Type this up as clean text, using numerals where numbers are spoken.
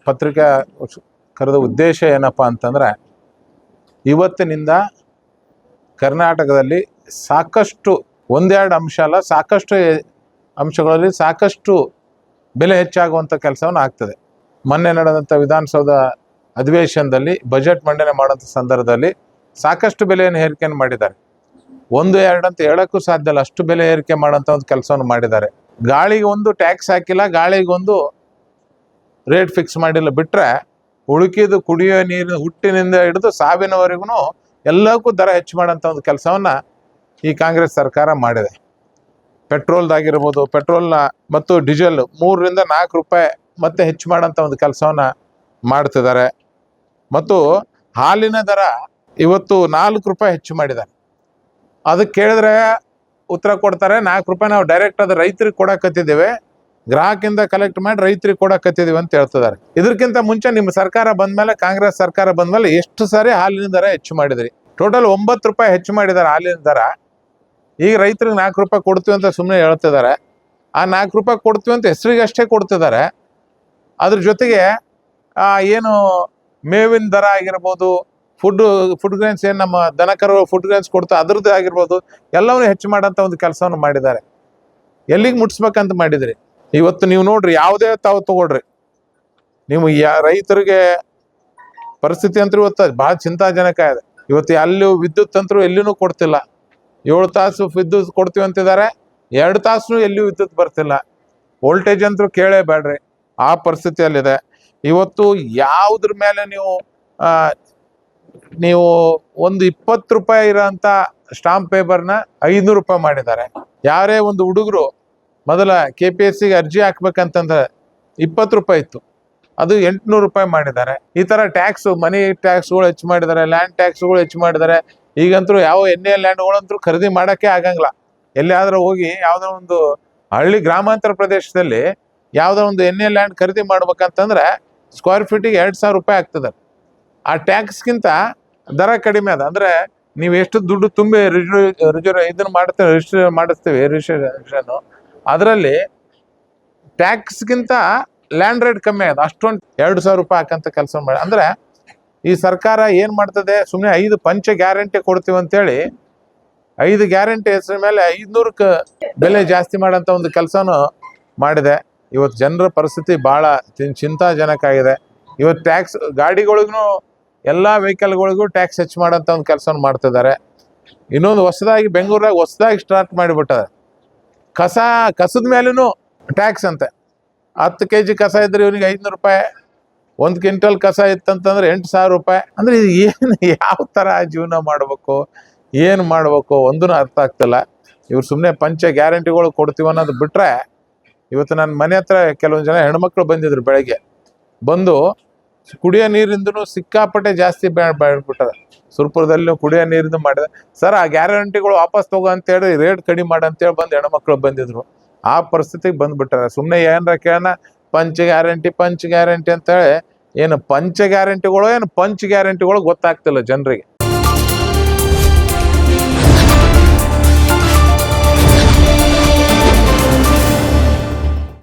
ಪತ್ರಿಕಾ ಕರೆದ ಉದ್ದೇಶ ಏನಪ್ಪ ಅಂತಂದರೆ, ಇವತ್ತಿನಿಂದ ಕರ್ನಾಟಕದಲ್ಲಿ ಸಾಕಷ್ಟು ಒಂದೆರಡು ಅಂಶ ಅಲ್ಲ, ಸಾಕಷ್ಟು ಅಂಶಗಳಲ್ಲಿ ಸಾಕಷ್ಟು ಬೆಲೆ ಹೆಚ್ಚಾಗುವಂಥ ಕೆಲಸವನ್ನು ಆಗ್ತದೆ. ಮೊನ್ನೆ ನಡೆದಂಥ ವಿಧಾನಸೌಧ ಅಧಿವೇಶನದಲ್ಲಿ ಬಜೆಟ್ ಮಂಡನೆ ಮಾಡೋಂಥ ಸಂದರ್ಭದಲ್ಲಿ ಸಾಕಷ್ಟು ಬೆಲೆಯನ್ನು ಏರಿಕೆಯನ್ನು ಮಾಡಿದ್ದಾರೆ. ಒಂದು ಎರಡು ಅಂತ ಹೇಳೋಕ್ಕೂ ಸಾಧ್ಯ ಇಲ್ಲ, ಅಷ್ಟು ಬೆಲೆ ಏರಿಕೆ ಮಾಡೋಂಥ ಒಂದು ಕೆಲಸವನ್ನು ಮಾಡಿದ್ದಾರೆ. ಗಾಳಿಗೆ ಒಂದು ಟ್ಯಾಕ್ಸ್ ಹಾಕಿಲ್ಲ, ಗಾಳಿಗೆ ಒಂದು ರೇಟ್ ಫಿಕ್ಸ್ ಮಾಡಿಲ್ಲ, ಬಿಟ್ಟರೆ ಉಳುಕಿದು ಕುಡಿಯೋ ನೀರಿನ ಹುಟ್ಟಿನಿಂದ ಹಿಡಿದು ಸಾವಿನವರೆಗೂ ಎಲ್ಲಕ್ಕೂ ದರ ಹೆಚ್ಚು ಮಾಡೋಂಥ ಒಂದು ಕೆಲಸವನ್ನು ಈ ಕಾಂಗ್ರೆಸ್ ಸರ್ಕಾರ ಮಾಡಿದೆ. ಪೆಟ್ರೋಲ್ದಾಗಿರ್ಬೋದು, ಪೆಟ್ರೋಲ್ನ ಮತ್ತು ಡೀಸೆಲ್ 3 ರಿಂದ 4 ರೂಪಾಯಿ ಮತ್ತೆ ಹೆಚ್ಚು ಮಾಡೋಂಥ ಒಂದು ಕೆಲಸವನ್ನು ಮಾಡ್ತಿದ್ದಾರೆ. ಮತ್ತು ಹಾಲಿನ ದರ ಇವತ್ತು 4 ರೂಪಾಯಿ ಹೆಚ್ಚು ಮಾಡಿದ್ದಾರೆ. ಅದಕ್ಕೆ ಕೇಳಿದ್ರೆ ಉತ್ತರ ಕೊಡ್ತಾರೆ, 4 ರೂಪಾಯಿ ನಾವು ಡೈರೆಕ್ಟ್ ಅದು ರೈತರಿಗೆ ಕೊಡಕತ್ತಿದ್ದೇವೆ, ಗ್ರಾಹಕಿಂದ ಕಲೆಕ್ಟ್ ಮಾಡಿ ರೈತರಿಗೆ ಕೊಡಕತ್ತಿದ್ದೀವಿ ಅಂತ ಹೇಳ್ತಿದ್ದಾರೆ. ಇದಕ್ಕಿಂತ ಮುಂಚೆ ನಿಮ್ಮ ಸರ್ಕಾರ ಬಂದ್ಮೇಲೆ, ಕಾಂಗ್ರೆಸ್ ಸರ್ಕಾರ ಬಂದ್ಮೇಲೆ ಎಷ್ಟು ಸಾರಿ ಹಾಲಿನ ದರ ಹೆಚ್ಚು ಮಾಡಿದ್ರಿ? ಟೋಟಲ್ 9 ರೂಪಾಯಿ ಹೆಚ್ಚು ಮಾಡಿದ್ದಾರೆ ಹಾಲಿನ ದರ. ಈಗ ರೈತರಿಗೆ 4 ರೂಪಾಯಿ ಕೊಡ್ತೀವಿ ಅಂತ ಸುಮ್ಮನೆ ಹೇಳ್ತಿದ್ದಾರೆ. ಆ 4 ರೂಪಾಯಿ ಕೊಡ್ತೀವಿ ಅಂತ ಹೆಸರಿಗೆ ಅಷ್ಟೇ ಕೊಡ್ತಿದ್ದಾರೆ. ಅದ್ರ ಜೊತೆಗೆ ಏನು ಮೇವಿನ ದರ ಆಗಿರ್ಬೋದು, ಫುಡ್ ಗ್ರೈನ್ಸ್ ಏನು ನಮ್ಮ ದನಕರು ಫುಡ್ ಗ್ರೈನ್ಸ್ ಕೊಡ್ತಾ ಅದ್ರದ್ದು ಆಗಿರ್ಬೋದು, ಎಲ್ಲವನ್ನೂ ಹೆಚ್ಚು ಮಾಡೋಂಥ ಒಂದು ಕೆಲಸವನ್ನು ಮಾಡಿದ್ದಾರೆ. ಎಲ್ಲಿಗೆ ಮುಟ್ಸ್ಬೇಕಂತ ಮಾಡಿದ್ರಿ? ಇವತ್ತು ನೀವು ನೋಡ್ರಿ, ಯಾವುದೇ ತಾವು ತಗೊಳ್ರಿ, ನೀವು ರೈತರಿಗೆ ಪರಿಸ್ಥಿತಿ ಅಂತೂ ಇವತ್ತು ಭಾಳ ಚಿಂತಾಜನಕ ಇದೆ. ಇವತ್ತು ಅಲ್ಲೂ ವಿದ್ಯುತ್ ಅಂತರೂ ಎಲ್ಲಿನೂ ಕೊಡ್ತಿಲ್ಲ. 7 ತಾಸು ವಿದ್ಯುತ್ ಕೊಡ್ತೀವಿ ಅಂತಿದ್ದಾರೆ, 2 ತಾಸು ಎಲ್ಲಿಯೂ ವಿದ್ಯುತ್ ಬರ್ತಿಲ್ಲ. ವೋಲ್ಟೇಜ್ ಅಂತೂ ಕೇಳೇ ಬೇಡ್ರಿ, ಆ ಪರಿಸ್ಥಿತಿಯಲ್ಲಿದೆ. ಇವತ್ತು ಯಾವುದ್ರ ಮೇಲೆ ನೀವು ಒಂದು 20 ರೂಪಾಯಿ ಇರೋಂಥ ಸ್ಟಾಂಪ್ ಪೇಪರ್ನ 500 ರೂಪಾಯಿ ಮಾಡಿದ್ದಾರೆ. ಯಾರೇ ಒಂದು ಹುಡುಗರು ಮೊದಲ KPSCಗೆ ಅರ್ಜಿ ಹಾಕ್ಬೇಕಂತಂದ್ರೆ 20 ರೂಪಾಯಿ ಇತ್ತು, ಅದು 800 ರೂಪಾಯಿ ಮಾಡಿದ್ದಾರೆ. ಈ ಥರ ಟ್ಯಾಕ್ಸು, ಮನಿ ಟ್ಯಾಕ್ಸ್ಗಳು ಹೆಚ್ಚು ಮಾಡಿದ್ದಾರೆ, ಲ್ಯಾಂಡ್ ಟ್ಯಾಕ್ಸ್ಗಳು ಹೆಚ್ಚು ಮಾಡಿದ್ದಾರೆ. ಈಗಂತೂ ಯಾವ ಎಣ್ಣೆ ಲ್ಯಾಂಡ್ಗಳಂತೂ ಖರೀದಿ ಮಾಡೋಕ್ಕೆ ಆಗಂಗಿಲ್ಲ. ಎಲ್ಲಿಯಾದ್ರೂ ಹೋಗಿ ಯಾವುದೋ ಒಂದು ಹಳ್ಳಿ ಗ್ರಾಮಾಂತರ ಪ್ರದೇಶದಲ್ಲಿ ಯಾವುದೋ ಒಂದು ಎಣ್ಣೆ ಲ್ಯಾಂಡ್ ಖರೀದಿ ಮಾಡ್ಬೇಕಂತಂದ್ರೆ ಸ್ಕ್ವೇರ್ ಫೀಟಿಗೆ 2000 ರೂಪಾಯಿ ಆಗ್ತದೆ. ಆ ಟ್ಯಾಕ್ಸ್ಗಿಂತ ದರ ಕಡಿಮೆ ಅದ. ಅಂದರೆ ನೀವು ಎಷ್ಟು ದುಡ್ಡು ತುಂಬಿ ಇದನ್ನು ಮಾಡ್ತೇವೆ, ರಿಜಿಸ್ಟ್ರೇಷನ್ ಅದರಲ್ಲಿ ಟ್ಯಾಕ್ಸ್ಗಿಂತ ಲ್ಯಾಂಡ್ ರೇಟ್ ಕಮ್ಮಿ ಆಗಿದೆ. ಅಷ್ಟೊಂದು 2000 ರೂಪಾಯಿ ಹಾಕಂತ ಕೆಲಸ ಮಾಡಿ. ಅಂದರೆ ಈ ಸರ್ಕಾರ ಏನು ಮಾಡ್ತದೆ, ಸುಮ್ಮನೆ 5 ಪಂಚ ಗ್ಯಾರಂಟಿ ಕೊಡ್ತೀವಿ ಅಂತೇಳಿ 5 ಗ್ಯಾರಂಟಿ ಹೆಸರ ಮೇಲೆ 500ಕ್ಕೆ ಬೆಲೆ ಜಾಸ್ತಿ ಮಾಡೋಂಥ ಒಂದು ಕೆಲಸನೂ ಮಾಡಿದೆ. ಇವತ್ತು ಜನರ ಪರಿಸ್ಥಿತಿ ಭಾಳ ಚಿಂತಾಜನಕ ಆಗಿದೆ. ಇವತ್ತು ಟ್ಯಾಕ್ಸ್ ಗಾಡಿಗಳಿಗೂ ಎಲ್ಲ ವೆಹಿಕಲ್ಗಳಿಗೂ ಟ್ಯಾಕ್ಸ್ ಹೆಚ್ಚು ಮಾಡೋಂಥ ಒಂದು ಕೆಲಸವನ್ನು ಮಾಡ್ತಿದ್ದಾರೆ. ಇನ್ನೊಂದು ಹೊಸದಾಗಿ ಬೆಂಗಳೂರಾಗ ಹೊಸದಾಗಿ ಸ್ಟಾರ್ಟ್ ಮಾಡಿಬಿಟ್ಟಾರೆ, ಕಸದ ಮೇಲೂ ಟ್ಯಾಕ್ಸ್ ಅಂತೆ. 10 kg ಕಸ ಇದ್ರೆ ಇವನಿಗೆ 500 ರೂಪಾಯಿ, 1 ಕ್ವಿಂಟಲ್ ಕಸ ಇತ್ತಂತಂದ್ರೆ 8000 ರೂಪಾಯಿ. ಅಂದರೆ ಇದು ಏನು, ಯಾವ ಥರ ಜೀವನ ಮಾಡಬೇಕು, ಏನು ಮಾಡಬೇಕು ಒಂದೂ ಅರ್ಥ ಆಗ್ತಿಲ್ಲ. ಇವ್ರು ಸುಮ್ಮನೆ ಪಂಚ ಗ್ಯಾರಂಟಿಗಳು ಕೊಡ್ತೀವಿ ಅನ್ನೋದು ಬಿಟ್ಟರೆ, ಇವತ್ತು ನನ್ನ ಮನೆ ಹತ್ರ ಕೆಲವೊಂದು ಜನ ಹೆಣ್ಮಕ್ಳು ಬಂದಿದ್ರು, ಬೆಳಗ್ಗೆ ಬಂದು ಕುಡಿಯೋ ನೀರಿಂದೂ ಸಿಕ್ಕಾಪಟ್ಟೆ ಜಾಸ್ತಿ ಬೆಳೆದ್ಬಿಟ್ಟಾರೆ. ಸುರ್ಪುರದಲ್ಲಿ ಕುಡಿಯೋ ನೀರಿಂದು ಮಾಡಿದೆ. ಸರ್, ಆ ಗ್ಯಾರಂಟಿಗಳು ವಾಪಸ್ ತಗೋ ಅಂತೇಳಿ ರೇಟ್ ಕಡಿಮೆ ಮಾಡಂತೇಳಿ ಬಂದು ಹೆಣ್ಮಕ್ಳು ಬಂದಿದ್ರು. ಆ ಪರಿಸ್ಥಿತಿಗೆ ಬಂದುಬಿಟ್ಟಾರೆ. ಸುಮ್ಮನೆ ಏನಾರ ಕೇಳೋಣ ಪಂಚ ಗ್ಯಾರಂಟಿ ಅಂತೇಳಿ, ಏನು ಪಂಚ ಗ್ಯಾರಂಟಿಗಳು ಏನು ಪಂಚ್ ಗ್ಯಾರಂಟಿಗಳು ಗೊತ್ತಾಗ್ತಿಲ್ಲ ಜನರಿಗೆ.